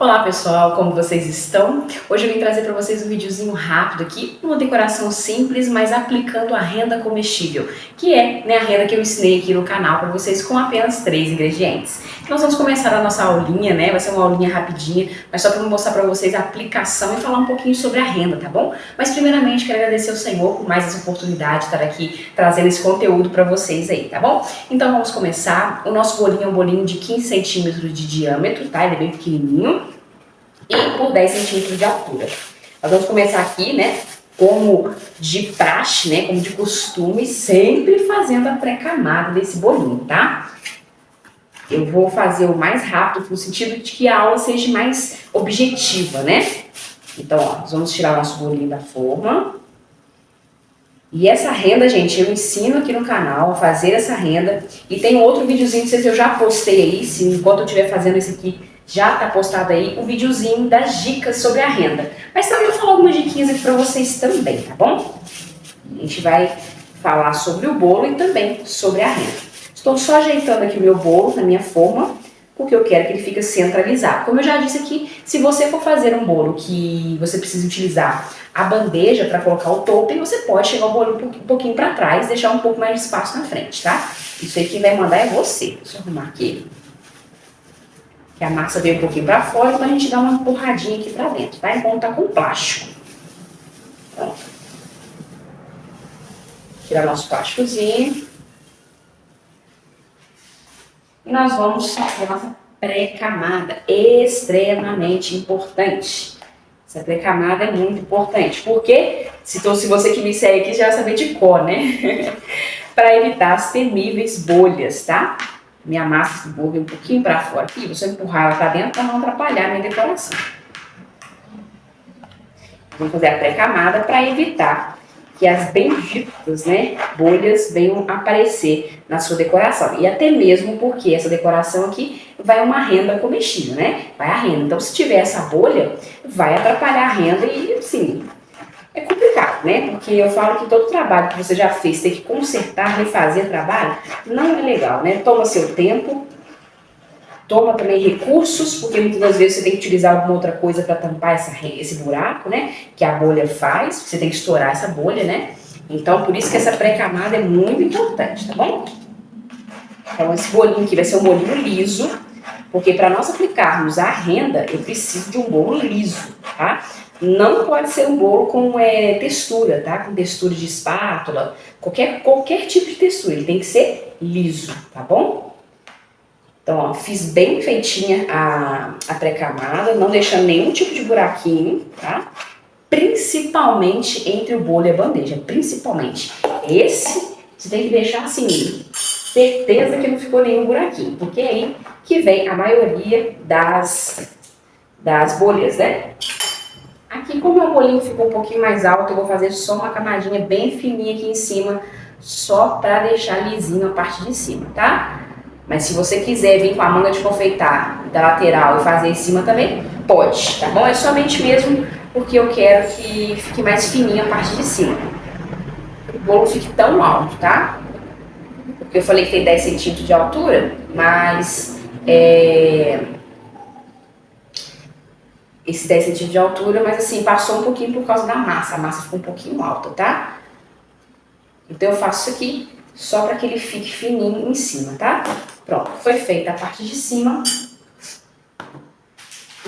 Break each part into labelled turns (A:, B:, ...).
A: Olá pessoal, como vocês estão? Hoje eu vim trazer para vocês um videozinho rápido aqui, uma decoração simples, mas aplicando a renda comestível, que é a renda que eu ensinei aqui no canal para vocês com apenas 3 ingredientes. Nós vamos começar a nossa aulinha, vai ser uma aulinha rapidinha, mas só para mostrar para vocês a aplicação e falar um pouquinho sobre a renda, tá bom? Mas primeiramente quero agradecer ao Senhor por mais essa oportunidade de estar aqui trazendo esse conteúdo para vocês aí, tá bom? Então vamos começar. O nosso bolinho é um bolinho de 15 centímetros de diâmetro, tá? Ele é bem pequenininho. E por 10 centímetros de altura. Nós vamos começar aqui, como de praxe, como de costume, sempre fazendo a pré-camada desse bolinho, tá? Eu vou fazer o mais rápido, no sentido de que a aula seja mais objetiva, Então, nós vamos tirar o nosso bolinho da forma. E essa renda, gente, eu ensino aqui no canal a fazer essa renda. E tem outro videozinho, não sei se eu já postei aí, se enquanto eu estiver fazendo esse aqui, já tá postado aí o videozinho das dicas sobre a renda. Mas também eu vou falar algumas diquinhas aqui pra vocês também, tá bom? A gente vai falar sobre o bolo e também sobre a renda. Estou só ajeitando aqui o meu bolo na minha forma, porque eu quero que ele fique centralizado. Como eu já disse aqui, se você for fazer um bolo que você precisa utilizar a bandeja para colocar o topping, você pode chegar o bolo um pouquinho para trás, deixar um pouco mais de espaço na frente, tá? Isso aí quem vai mandar é você. Deixa eu arrumar aqui. Que a massa veio um pouquinho para fora, então a gente dá uma empurradinha aqui para dentro, tá? Enquanto tá com plástico. Então, tirar nosso plásticozinho. E nós vamos fazer a nossa pré-camada, extremamente importante. Essa pré-camada é muito importante, porque se você que me segue aqui já vai saber de cor, Para evitar as temíveis bolhas, tá? Minha massa vou vir um pouquinho para fora aqui, vou só empurrar ela para dentro para não atrapalhar a minha decoração. Vamos fazer a pré-camada para evitar que as benditas, bolhas venham aparecer na sua decoração. E até mesmo porque essa decoração aqui vai uma renda comestível, Vai a renda. Então, se tiver essa bolha, vai atrapalhar a renda e, assim, é complicado, Porque eu falo que todo trabalho que você já fez, ter que consertar, refazer trabalho, não é legal, Toma seu tempo, toma também recursos, porque muitas das vezes você tem que utilizar alguma outra coisa para tampar esse buraco, Que a bolha faz, você tem que estourar essa bolha, Então, por isso que essa pré-camada é muito importante, tá bom? Então, esse bolinho aqui vai ser um bolinho liso, porque para nós aplicarmos a renda, eu preciso de um bolo liso, tá? Não pode ser um bolo com textura, tá? Com textura de espátula, qualquer tipo de textura, ele tem que ser liso, tá bom? Então, ó, fiz bem feitinha a pré-camada, não deixando nenhum tipo de buraquinho, tá? Principalmente entre o bolo e a bandeja, principalmente. Esse, você tem que deixar assim, certeza que não ficou nenhum buraquinho, porque é aí que vem a maioria das bolhas, Aqui, como o meu bolinho ficou um pouquinho mais alto, eu vou fazer só uma camadinha bem fininha aqui em cima, só pra deixar lisinho a parte de cima, tá? Mas se você quiser vir com a manga de confeitar da lateral e fazer em cima também, pode, tá bom? É somente mesmo porque eu quero que fique mais fininha a parte de cima. O bolo fique tão alto, tá? Porque eu falei que tem 10 centímetros de altura, mas esse 10 centímetros de altura, mas assim, passou um pouquinho por causa da massa. A massa ficou um pouquinho alta, tá? Então eu faço isso aqui só para que ele fique fininho em cima, tá? Pronto, foi feita a parte de cima.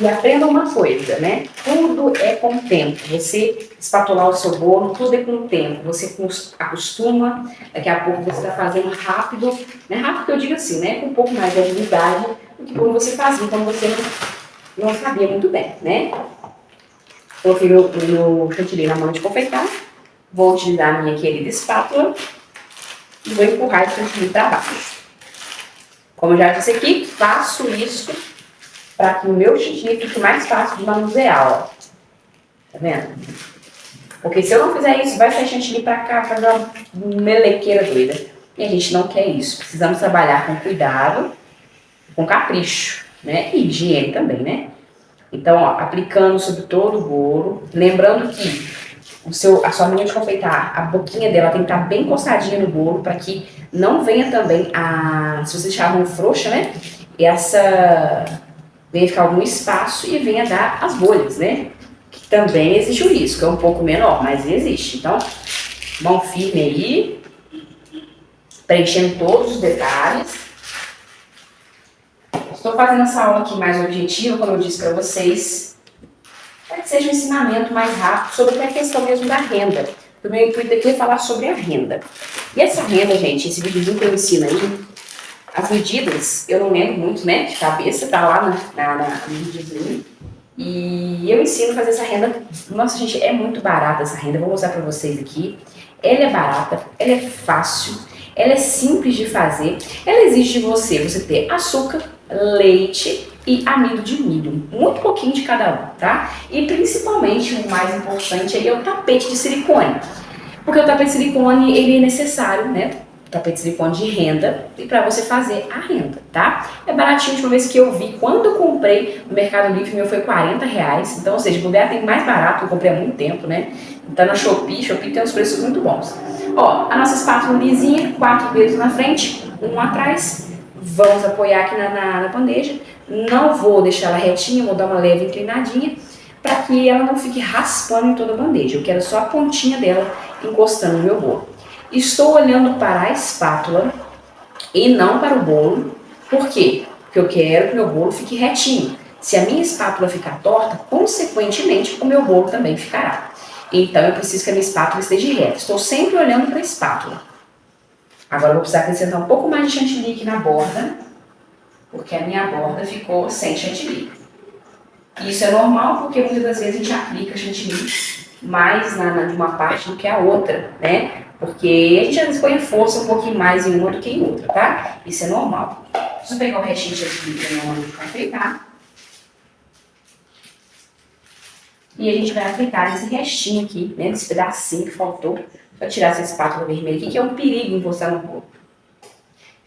A: E aprenda uma coisa, Tudo é com o tempo. Você espatular o seu bolo, tudo é com o tempo. Você acostuma, daqui a pouco você está fazendo rápido. Rápido que eu digo assim, Com um pouco mais de habilidade do que quando você fazia, quando você não sabia muito bem, Coloquei meu chantilly na mão de confeitar. Vou utilizar a minha querida espátula e vou empurrar esse chantilly para baixo. Como eu já disse aqui, faço isso para que o meu chantilly fique mais fácil de manusear, ó. Tá vendo? Porque se eu não fizer isso, vai sair chantilly para cá, fazer uma melequeira doida. E a gente não quer isso. Precisamos trabalhar com cuidado, com capricho, E higiene também, Então, ó, aplicando sobre todo o bolo. Lembrando que a sua linha de confeitar, a boquinha dela tem que estar bem encostadinha no bolo para que não venha também se você deixar a mão frouxa, venha ficar algum espaço e venha dar as bolhas, né? Que também existe o risco, é um pouco menor, mas existe. Então, mão firme aí, preenchendo todos os detalhes. Estou fazendo essa aula aqui mais objetiva, como eu disse para vocês, para que seja um ensinamento mais rápido sobre a questão mesmo da renda. O meu intuito aqui é falar sobre a renda. E essa renda, gente, esse videozinho que eu ensino aí, as medidas, eu não lembro muito, né, de cabeça, tá lá no videozinho. E eu ensino a fazer essa renda. Nossa, gente, é muito barata essa renda, eu vou mostrar pra vocês aqui. Ela é barata, ela é fácil, ela é simples de fazer. Ela exige de você ter açúcar, leite e amido de milho. Muito pouquinho de cada um, tá? E principalmente, o mais importante aí é o tapete de silicone. Porque o tapete de silicone, ele é necessário, né? Tapete de silicone de renda e para você fazer a renda, tá? É baratinho, a última vez que eu vi, quando eu comprei no Mercado Livre, meu foi R$40. Então, ou seja, o bobear tem mais barato, eu comprei há muito tempo, né? Então, na Shopee tem uns preços muito bons. Ó, a nossa espátula lisinha, 4 dedos na frente, um atrás. Vamos apoiar aqui na bandeja. Não vou deixar ela retinha, vou dar uma leve inclinadinha, para que ela não fique raspando em toda a bandeja. Eu quero só a pontinha dela encostando no meu bolo. Estou olhando para a espátula e não para o bolo. Por quê? Porque eu quero que o meu bolo fique retinho. Se a minha espátula ficar torta, consequentemente o meu bolo também ficará. Então eu preciso que a minha espátula esteja reta. Estou sempre olhando para a espátula. Agora eu vou precisar acrescentar um pouco mais de chantilly aqui na borda, porque a minha borda ficou sem chantilly. Isso é normal porque muitas das vezes a gente aplica chantilly mais de uma parte do que a outra, né? Porque a gente às vezes põe força um pouquinho mais em uma do que em outra, tá? Isso é normal. Deixa eu pegar o restinho de chantilly para minha mão aplicar. E a gente vai aplicar esse restinho aqui, né? Esse pedacinho que faltou. Para tirar essa espátula vermelha aqui, que é um perigo encostar no bolo.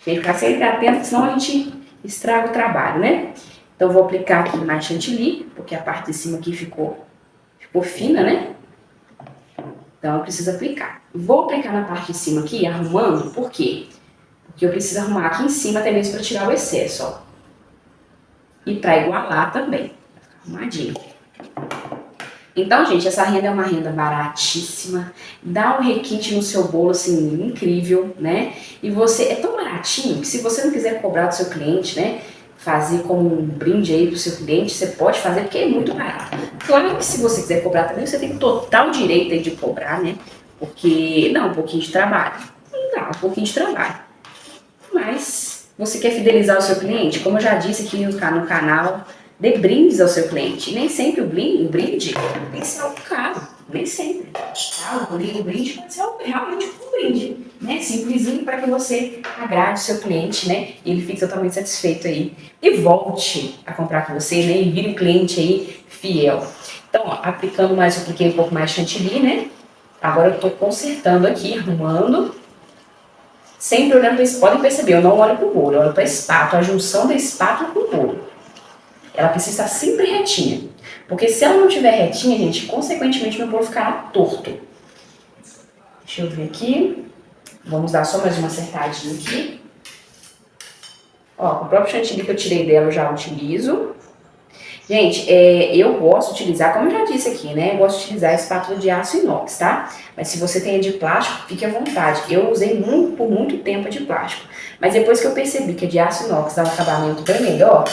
A: Tem que ficar sempre atento, senão a gente estraga o trabalho, né? Então, vou aplicar aqui mais chantilly, porque a parte de cima aqui ficou fina, né? Então, eu preciso aplicar. Vou aplicar na parte de cima aqui, arrumando, por quê? Porque eu preciso arrumar aqui em cima até mesmo para tirar o excesso, ó. E para igualar também. Arrumadinho. Então, gente, essa renda é uma renda baratíssima, dá um requinte no seu bolo, assim, incrível, né? E você, é tão baratinho que se você não quiser cobrar do seu cliente, né? Fazer como um brinde aí pro seu cliente, você pode fazer porque é muito barato. Claro que se você quiser cobrar também, você tem total direito aí de cobrar, né? Porque, não, um pouquinho de trabalho. Dá um pouquinho de trabalho. Mas, você quer fidelizar o seu cliente? Como eu já disse aqui no canal, dê brindes ao seu cliente. E nem sempre o brinde tem que ser algo caro. Nem sempre. Tá? O brinde pode ser realmente um brinde, né? Simplesinho para que você agrade o seu cliente, né? E ele fique totalmente satisfeito aí. E volte a comprar com você, né? E vire um cliente aí fiel. Então, ó, aplicando mais, eu apliquei um pouco mais de chantilly, né? Agora eu tô consertando aqui, arrumando. Sempre olhando para isso. Podem perceber, eu não olho pro bolo, eu olho para a espátula, a junção da espátula com o bolo. Ela precisa estar sempre retinha. Porque se ela não estiver retinha, gente, consequentemente meu bolo ficará torto. Deixa eu ver aqui. Vamos dar só mais uma acertadinha aqui. Ó, com o próprio chantilly que eu tirei dela eu já utilizo. Gente, eu gosto de utilizar, como eu já disse aqui, né? Eu gosto de utilizar a espátula de aço inox, tá? Mas se você tem a de plástico, fique à vontade. Eu usei por muito tempo a de plástico. Mas depois que eu percebi que a de aço inox dá um acabamento bem melhor,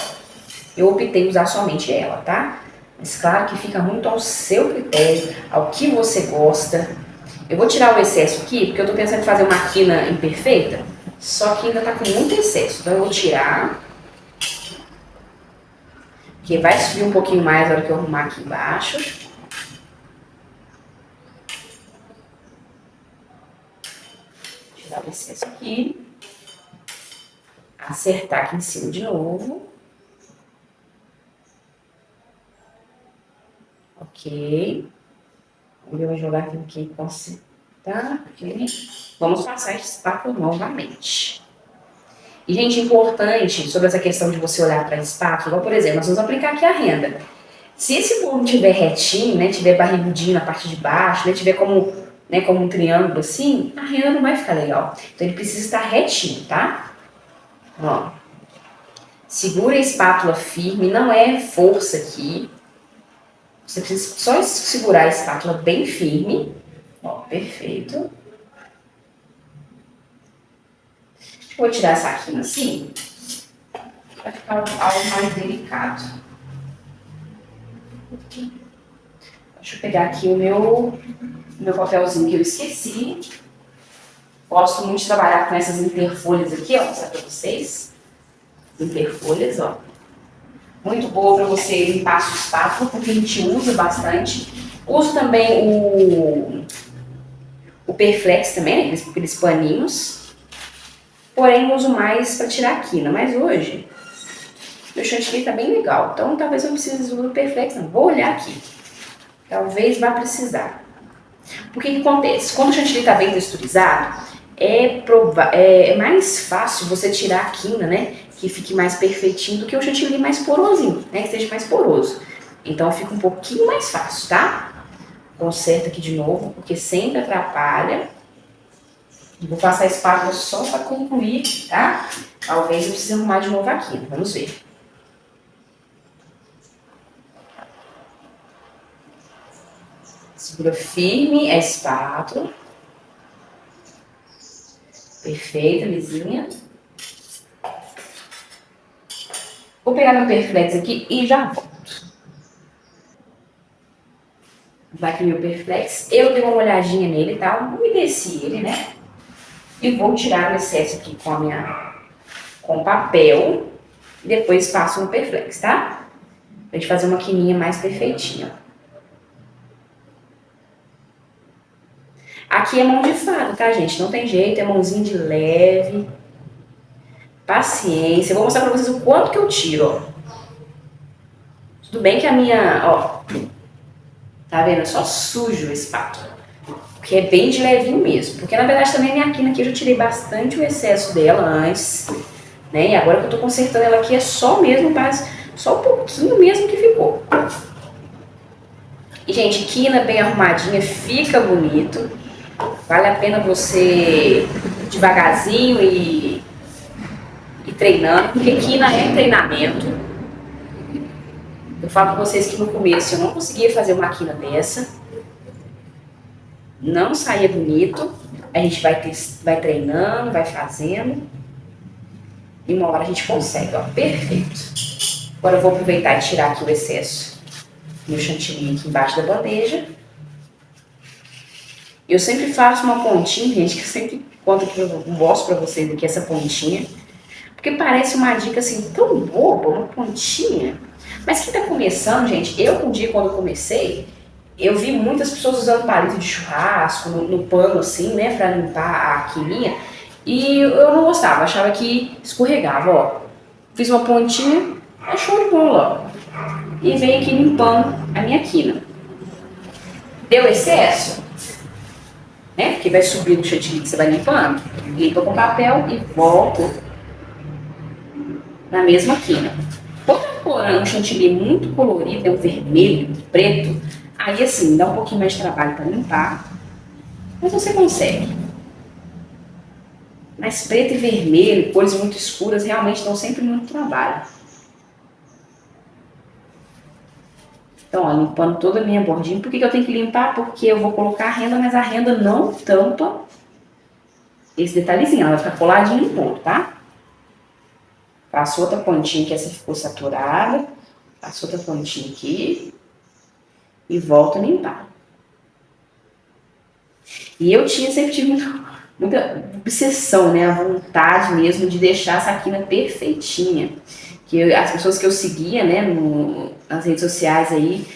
A: eu optei em usar somente ela, tá? Mas claro que fica muito ao seu critério, ao que você gosta. Eu vou tirar o excesso aqui, porque eu tô pensando em fazer uma quina imperfeita, só que ainda tá com muito excesso. Então eu vou tirar, porque vai subir um pouquinho mais na hora que eu arrumar aqui embaixo. Tirar o excesso aqui. Acertar aqui em cima de novo. Ok. Eu vou jogar aqui para consertar. Ok. Vamos passar esse espátula novamente. E, gente, importante sobre essa questão de você olhar para a espátula, por exemplo, nós vamos aplicar aqui a renda. Se esse bolo estiver retinho, né, tiver barrigudinho na parte de baixo, né, tiver como um triângulo assim, a renda não vai ficar legal. Então ele precisa estar retinho, tá? Ó. Segura a espátula firme, não é força aqui. Você precisa só segurar a espátula bem firme. Ó, perfeito. Vou tirar essa quina assim, vai ficar algo mais delicado. Deixa eu pegar aqui o meu papelzinho que eu esqueci. Gosto muito de trabalhar com essas interfolhas aqui, ó, vou mostrar pra vocês. Interfolhas, ó. Muito boa para você limpar a sua espátula, porque a gente usa bastante. Uso também o Perflex também, né, aqueles paninhos. Porém, uso mais para tirar a quina. Mas hoje, meu chantilly tá bem legal. Então, talvez eu não precise do Perflex, não. Vou olhar aqui. Talvez vá precisar. Porque o que acontece? Quando o chantilly tá bem texturizado, é mais fácil você tirar a quina, né? Que fique mais perfeitinho do que o chantilly mais porosinho, né? Que seja mais poroso. Então fica um pouquinho mais fácil, tá? Conserta aqui de novo, porque sempre atrapalha. Vou passar a espátula só para concluir, tá? Talvez eu precise arrumar de novo a quina, vamos ver. Segura firme a espátula. Perfeita, lisinha. Vou pegar meu Perflex aqui e já volto. Vai aqui meu Perflex. Eu dei uma olhadinha nele, tá? Umedeci ele, né? E vou tirar o excesso aqui com o papel. E depois passo no Perflex, tá? Pra gente fazer uma quininha mais perfeitinha. Aqui é mão de fada, tá, gente? Não tem jeito, é mãozinha de leve. Paciência. Eu vou mostrar pra vocês o quanto que eu tiro, ó. Tudo bem que a minha, ó, tá vendo? É só sujo a espátula. Porque é bem de levinho mesmo. Porque na verdade também a minha quina aqui eu já tirei bastante o excesso dela antes, né? E agora que eu tô consertando ela aqui é só mesmo, mas só um pouquinho mesmo que ficou. E gente, quina bem arrumadinha fica bonito. Vale a pena você devagarzinho e treinando, porque quina é treinamento. Eu falo pra vocês que no começo eu não conseguia fazer uma quina dessa. Não saía bonito. A gente vai treinando, vai fazendo. E uma hora a gente consegue, ó. Perfeito. Agora eu vou aproveitar e tirar aqui o excesso do chantilly aqui embaixo da bandeja. Eu sempre faço uma pontinha, gente, que eu sempre conto que eu mostro pra vocês aqui essa pontinha. Porque parece uma dica assim tão boba, uma pontinha. Mas quem tá começando, gente, um dia quando eu comecei, eu vi muitas pessoas usando palito de churrasco no pano assim, né, pra limpar a quininha. E eu não gostava, achava que escorregava, ó. Fiz uma pontinha, é show de bola, ó. E venho aqui limpando a minha quina. Deu excesso? Né? Porque vai subir no chantilly que você vai limpando. Limpa com papel e volta na mesma quina. Quando eu for um chantilly muito colorido, é um vermelho, preto, aí assim, dá um pouquinho mais de trabalho para limpar, mas você consegue. Mas preto e vermelho, cores muito escuras, realmente dão sempre muito trabalho. Então, ó, limpando toda a minha bordinha. Por que eu tenho que limpar? Porque eu vou colocar a renda, mas a renda não tampa esse detalhezinho. Ela vai ficar coladinha no ponto, tá? Passo outra pontinha que essa ficou saturada. Passo outra pontinha aqui. E volto a limpar. E eu sempre tive muita obsessão, né? A vontade mesmo de deixar essa quina perfeitinha. As pessoas que eu seguia, né, nas redes sociais aí,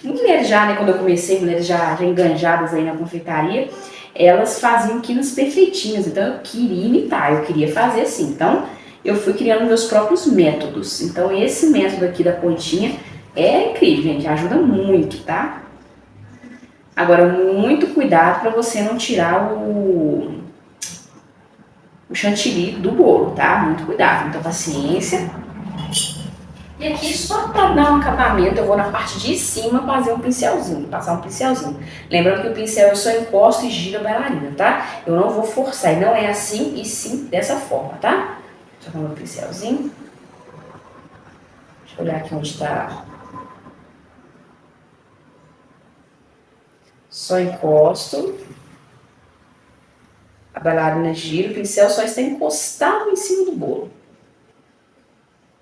A: mulheres já, né, quando eu comecei, mulheres já enganjadas aí na confeitaria, elas faziam quinas perfeitinhas. Então eu queria imitar, eu queria fazer assim. Então eu fui criando meus próprios métodos. Então esse método aqui da pontinha é incrível, gente, ajuda muito, tá? Agora, muito cuidado para você não tirar o chantilly do bolo, tá? Muito cuidado, muita paciência. E aqui, só para dar um acabamento, eu vou na parte de cima fazer um pincelzinho, passar um pincelzinho. Lembrando que o pincel eu só encosto e giro a bailarina, tá? Eu não vou forçar, e não é assim, e sim dessa forma, tá? Deixa eu dar um pincelzinho. Olhar aqui onde está. Só encosto. A bailarina gira, o pincel só está encostado em cima do bolo.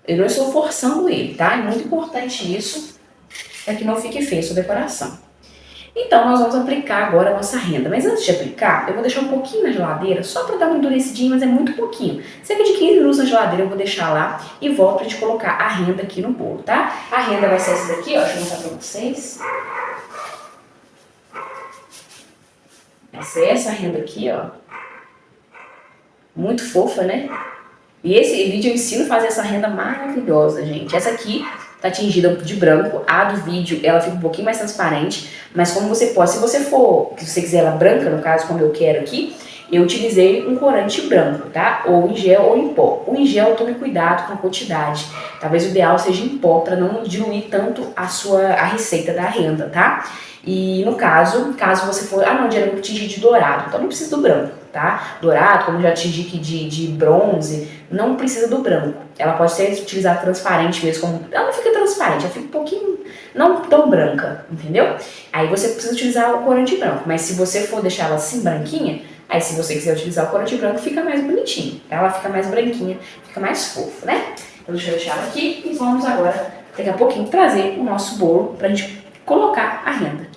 A: Eu não estou forçando ele, tá? É muito importante isso, para que não fique feio a sua decoração. Então, nós vamos aplicar agora a nossa renda. Mas antes de aplicar, eu vou deixar um pouquinho na geladeira, só para dar uma endurecidinha, mas é muito pouquinho. Cerca de 15 minutos na geladeira eu vou deixar lá e volto pra gente colocar a renda aqui no bolo, tá? A renda vai ser essa daqui, ó, deixa eu mostrar pra vocês. Vai ser essa renda aqui, ó. Muito fofa, né? E esse vídeo eu ensino a fazer essa renda maravilhosa, gente. Essa aqui tá tingida de branco, a do vídeo ela fica um pouquinho mais transparente, mas como você pode, se você quiser ela branca, no caso como eu quero aqui, eu utilizei um corante branco, tá? Ou em gel ou em pó. O em gel, tome cuidado com a quantidade. Talvez o ideal seja em pó, para não diluir tanto a receita da renda, tá? E no caso você for, não, Diana, eu vou tingir de dourado, então não precisa do branco, tá? Dourado, como eu já tingi aqui de bronze, não precisa do branco. Ela pode ser utilizada transparente mesmo, como, ela não fica transparente, ela fica um pouquinho, não tão branca, entendeu? Aí você precisa utilizar o corante branco, mas se você for deixar ela assim branquinha, aí se você quiser utilizar o corante branco, fica mais bonitinho, tá? Ela fica mais branquinha, fica mais fofo, né? Então deixa eu deixar ela aqui e vamos agora, daqui a pouquinho, trazer o nosso bolo pra gente colocar a renda.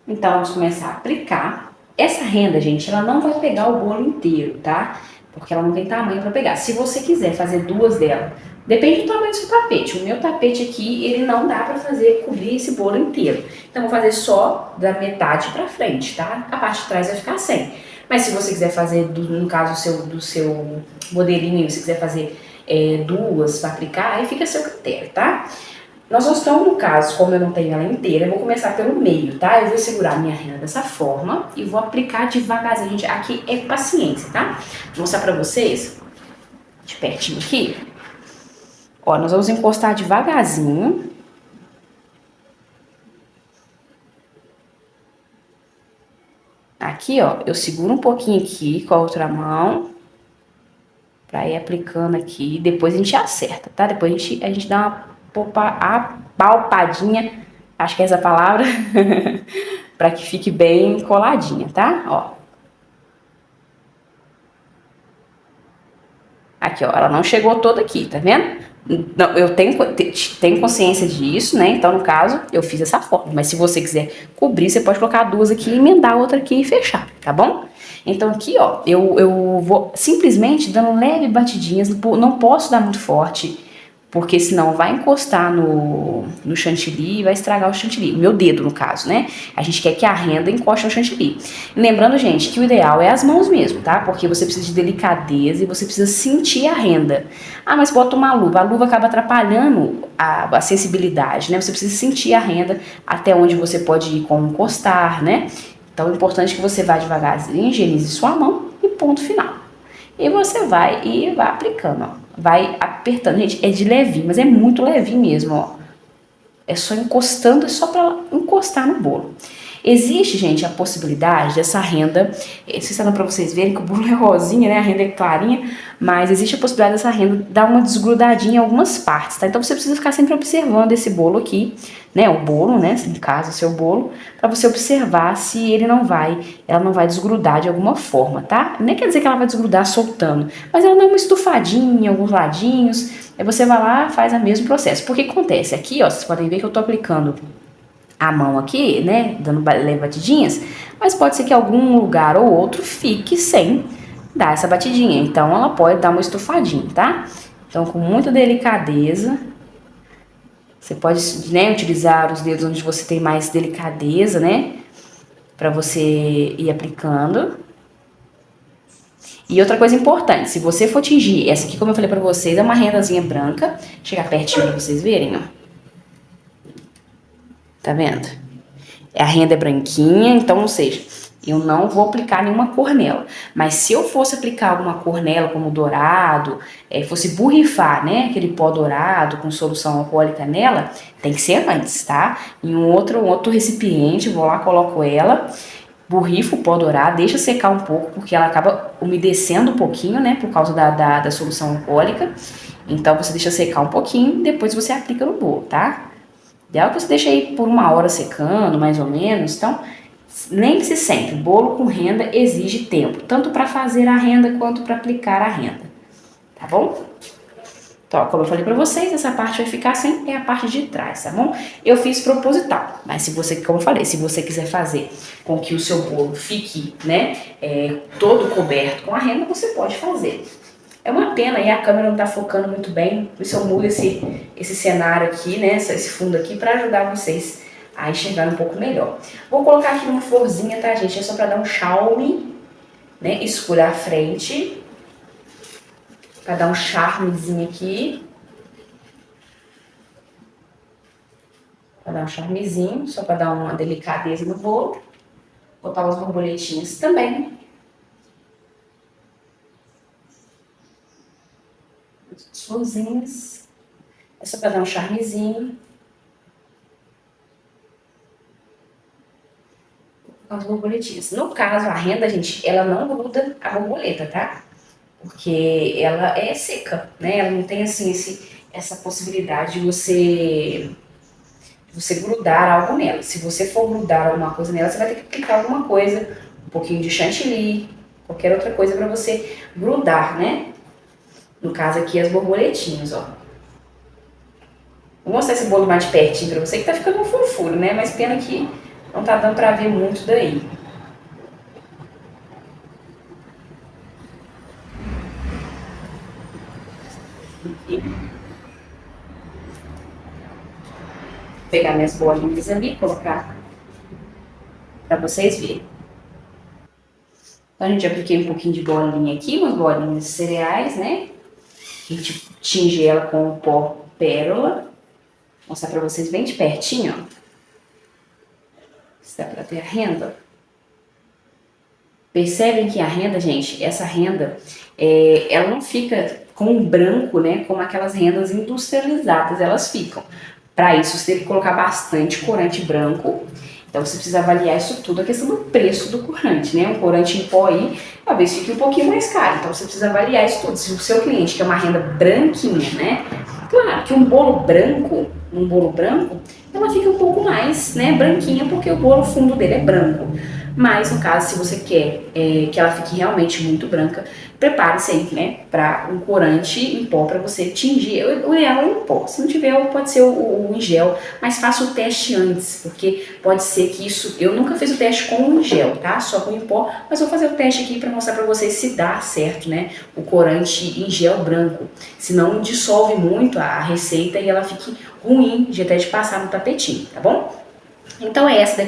A: Então, vamos começar a aplicar. Essa renda, gente, ela não vai pegar o bolo inteiro, tá? Porque ela não tem tamanho para pegar. Se você quiser fazer duas dela, depende do tamanho do seu tapete. O meu tapete aqui, ele não dá para cobrir esse bolo inteiro. Então, eu vou fazer só da metade para frente, tá? A parte de trás vai ficar sem. Mas se você quiser fazer, no caso do seu modelinho, se quiser fazer duas para aplicar, aí fica a seu critério, tá? Nós estamos no caso, como eu não tenho ela inteira, eu vou começar pelo meio, tá? Eu vou segurar a minha renda dessa forma e vou aplicar devagarzinho. Gente, aqui é paciência, tá? Vou mostrar pra vocês, de pertinho aqui. Ó, nós vamos encostar devagarzinho. Aqui, ó, eu seguro um pouquinho aqui com a outra mão, pra ir aplicando aqui. Depois a gente acerta, tá? Depois a gente dá uma apalpadinha, acho que é essa a palavra, para que fique bem coladinha, tá? Ó. Aqui, ó, ela não chegou toda aqui, tá vendo? Não, eu tenho consciência disso, né? Então, no caso, eu fiz essa forma. Mas se você quiser cobrir, você pode colocar duas aqui, emendar a outra aqui e fechar, tá bom? Então, aqui, ó, eu vou simplesmente dando leve batidinhas, não posso dar muito forte, porque senão vai encostar no chantilly e vai estragar o chantilly. Meu dedo, no caso, né? A gente quer que a renda encoste no chantilly. Lembrando, gente, que o ideal é as mãos mesmo, tá? Porque você precisa de delicadeza e você precisa sentir a renda. Ah, mas bota uma luva. A luva acaba atrapalhando a sensibilidade, né? Você precisa sentir a renda até onde você pode ir com encostar, né? Então, é importante que você vá devagarzinho, higienize sua mão e ponto final. E você vai aplicando, ó. Vai apertando. Gente, é de levinho, mas é muito levinho mesmo, ó. É só encostando, é só pra encostar no bolo. Existe, gente, a possibilidade dessa renda, se está dando para vocês verem que o bolo é rosinha, né? A renda é clarinha, mas existe a possibilidade dessa renda dar uma desgrudadinha em algumas partes, tá? Então você precisa ficar sempre observando esse bolo aqui, né? O bolo, né? No caso, o seu bolo, para você observar se ela não vai desgrudar de alguma forma, tá? Nem quer dizer que ela vai desgrudar soltando, mas ela dá uma estufadinha em alguns ladinhos, aí você vai lá, faz o mesmo processo. Porque acontece aqui, ó, vocês podem ver que eu tô aplicando a mão aqui, né, dando leve batidinhas, mas pode ser que algum lugar ou outro fique sem dar essa batidinha, então ela pode dar uma estufadinha, tá? Então, com muita delicadeza, você pode, né, utilizar os dedos onde você tem mais delicadeza, né, para você ir aplicando. E outra coisa importante, se você for tingir, essa aqui, como eu falei pra vocês, é uma rendazinha branca, chegar pertinho pra vocês verem, ó. Tá vendo? A renda é branquinha, então, ou seja, eu não vou aplicar nenhuma cor nela. Mas se eu fosse aplicar alguma cor nela, como dourado, fosse borrifar, né, aquele pó dourado com solução alcoólica nela, tem que ser antes, tá? Em um outro recipiente, vou lá, coloco ela borrifa o pó dourado, deixa secar um pouco, porque ela acaba umedecendo um pouquinho, né, por causa da solução alcoólica. Então você deixa secar um pouquinho, depois você aplica no bolo, tá? Ideal que você deixe aí por 1 hora secando, mais ou menos. Então, lembre-se sempre, bolo com renda exige tempo, tanto para fazer a renda quanto para aplicar a renda, tá bom? Então, como eu falei para vocês, essa parte vai ficar assim, é a parte de trás, tá bom? Eu fiz proposital, mas se você, como eu falei, se você quiser fazer com que o seu bolo fique, né, todo coberto com a renda, você pode fazer. É uma pena aí a câmera não tá focando muito bem, por isso eu mudo esse cenário aqui, né, esse fundo aqui, para ajudar vocês a enxergar um pouco melhor. Vou colocar aqui uma florzinha, tá, gente? É só para dar um charme, né, escurar a frente. Pra dar um charmezinho aqui. Pra dar um charmezinho, só pra dar uma delicadeza no bolo. Botar umas borboletinhas também. As florzinhas. É só pra dar um charmezinho. As borboletinhas. No caso, a renda, gente, ela não gruda a borboleta, tá? Porque ela é seca, né? Ela não tem, assim, essa possibilidade de você grudar algo nela. Se você for grudar alguma coisa nela, você vai ter que aplicar alguma coisa, um pouquinho de chantilly, qualquer outra coisa para você grudar, né? No caso aqui, as borboletinhas, ó. Vou mostrar esse bolo mais de pertinho pra você, que tá ficando um fofuro, né? Mas pena que não tá dando pra ver muito daí. Vou pegar minhas bolinhas ali, colocar pra vocês verem. Então, a gente apliquei um pouquinho de bolinha aqui, umas bolinhas de cereais, né? A gente tinge ela com o pó pérola. Vou mostrar pra vocês bem de pertinho, ó. Se dá pra ver a renda. Percebem que a renda, gente, essa renda, ela não fica com um branco, né? Como aquelas rendas industrializadas, elas ficam. Para isso, você tem que colocar bastante corante branco. Então, você precisa avaliar isso tudo, a questão do preço do corante, né? Um corante em pó aí, talvez fique um pouquinho mais caro. Então, você precisa avaliar isso tudo. Se o seu cliente quer uma renda branquinha, né? Claro que um bolo branco, ela fica um pouco mais, né, branquinha, porque o bolo fundo dele é branco. Mas, no caso, se você quer que ela fique realmente muito branca, prepare-se aí, né, para um corante em pó para você tingir. O ideal é em pó. Se não tiver, pode ser o em gel, mas faça o teste antes, porque pode ser que isso... Eu nunca fiz o teste com o em gel, tá? Só com o em pó, mas vou fazer o teste aqui para mostrar para vocês se dá certo, né, o corante em gel branco. Senão dissolve muito a receita e ela fique ruim de até de passar no tapetinho, tá bom? Então é essa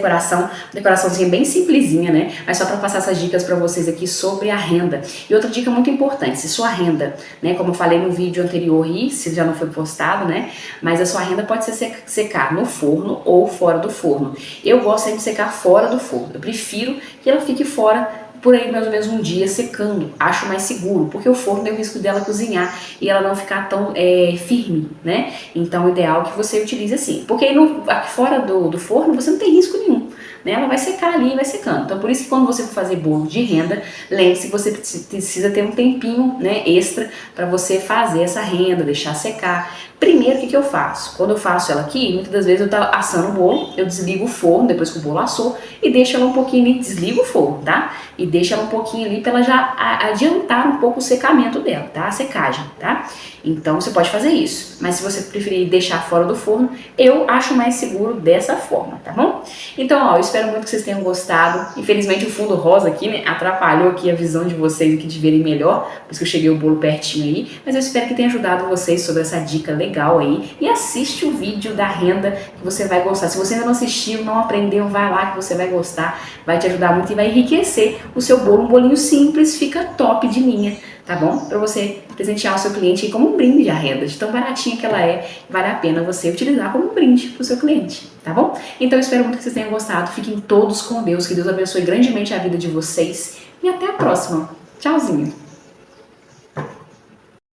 A: decoraçãozinha bem simplesinha, né? Mas só para passar essas dicas para vocês aqui sobre a renda. E outra dica muito importante, se sua renda, né, como eu falei no vídeo anterior e se já não foi postado, né, mas a sua renda pode ser secar no forno ou fora do forno. Eu gosto sempre de secar fora do forno. Eu prefiro que ela fique fora por aí mais ou menos um dia secando, acho mais seguro, porque o forno tem o risco dela cozinhar e ela não ficar tão firme, né? Então o ideal é que você utilize assim, porque aí aqui fora do forno você não tem risco nenhum, né? Ela vai secar ali e vai secando. Então por isso que quando você for fazer bolo de renda, lembre-se que você precisa ter um tempinho, né, extra para você fazer essa renda, deixar secar. Primeiro, o que eu faço? Quando eu faço ela aqui, muitas das vezes eu tô assando o bolo, eu desligo o forno, depois que o bolo assou, e deixo ela um pouquinho ali, desligo o forno, tá? E deixo ela um pouquinho ali pra ela já adiantar um pouco o secamento dela, tá? A secagem, tá? Então você pode fazer isso, mas se você preferir deixar fora do forno, eu acho mais seguro dessa forma, tá bom? Então, ó, eu espero muito que vocês tenham gostado. Infelizmente o fundo rosa aqui, né, atrapalhou aqui a visão de vocês aqui de verem melhor, por isso que eu cheguei o bolo pertinho aí, mas eu espero que tenha ajudado vocês sobre essa dica legal aí. E assiste o vídeo da renda que você vai gostar. Se você ainda não assistiu, não aprendeu, vai lá que você vai gostar, vai te ajudar muito e vai enriquecer o seu bolo. Um bolinho simples, fica top de linha, tá bom? Para você presentear o seu cliente como um brinde de renda, de tão baratinha que ela é, vale a pena você utilizar como um brinde para o seu cliente, tá bom? Então eu espero muito que vocês tenham gostado, fiquem todos com Deus, que Deus abençoe grandemente a vida de vocês e até a próxima. Tchauzinho!